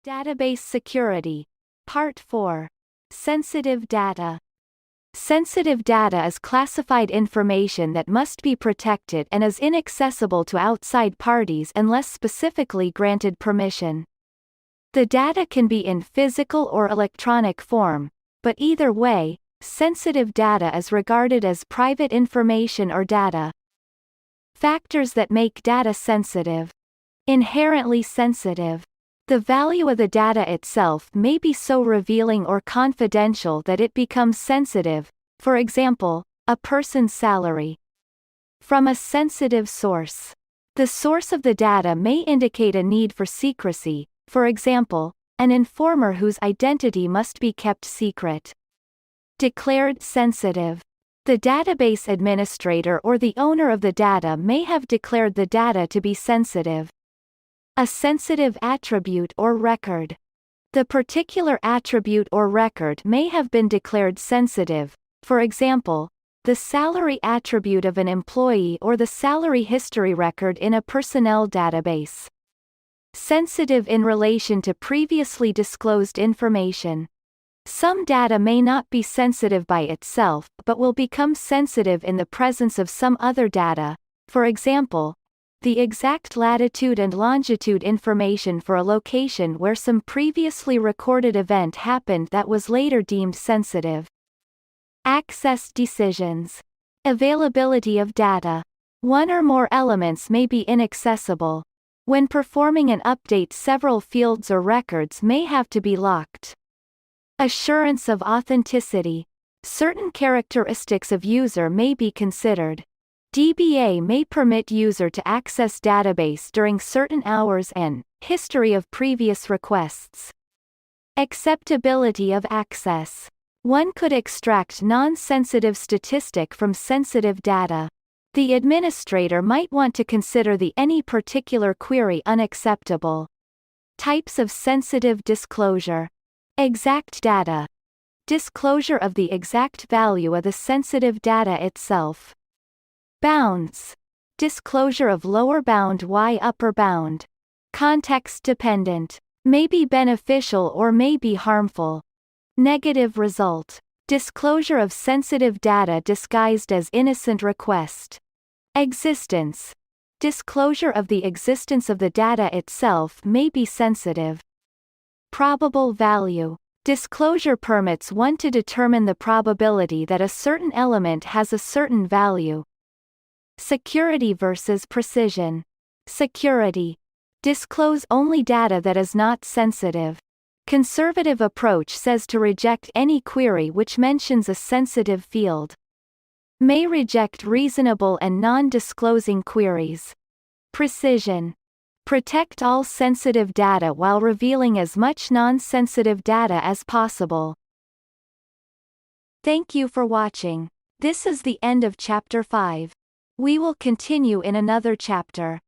Database Security. Part 4. Sensitive data. Sensitive data is classified information that must be protected and is inaccessible to outside parties unless specifically granted permission. The data can be in physical or electronic form, but either way, sensitive data is regarded as private information or data. Factors that make data sensitive. Inherently sensitive. The value of the data itself may be so revealing or confidential that it becomes sensitive, for example, a person's salary. From a sensitive source. The source of the data may indicate a need for secrecy, for example, an informer whose identity must be kept secret. Declared sensitive. The database administrator or the owner of the data may have declared the data to be sensitive. A sensitive attribute or record. The particular attribute or record may have been declared sensitive, for example, the salary attribute of an employee or the salary history record in a personnel database. Sensitive in relation to previously disclosed information. Some data may not be sensitive by itself but will become sensitive in the presence of some other data, for example, the exact latitude and longitude information for a location where some previously recorded event happened that was later deemed sensitive. Access decisions. Availability of data. One or more elements may be inaccessible. When performing an update, several fields or records may have to be locked. Assurance of authenticity. Certain characteristics of user may be considered. DBA may permit user to access database during certain hours and history of previous requests. Acceptability of access. One could extract non-sensitive statistic from sensitive data. The administrator might want to consider any particular query unacceptable. Types of sensitive disclosure. Exact data. Disclosure of the exact value of the sensitive data itself. Bounds. Disclosure of lower bound y upper bound. Context dependent. May be beneficial or may be harmful. Negative result. Disclosure of sensitive data disguised as innocent request. Existence. Disclosure of the existence of the data itself may be sensitive. Probable value. Disclosure permits one to determine the probability that a certain element has a certain value. Security versus precision. Security. Disclose only data that is not sensitive. Conservative approach says to reject any query which mentions a sensitive field. May reject reasonable and non-disclosing queries. Precision. Protect all sensitive data while revealing as much non-sensitive data as possible. Thank you for watching. This is the end of Chapter 5. We will continue in another chapter.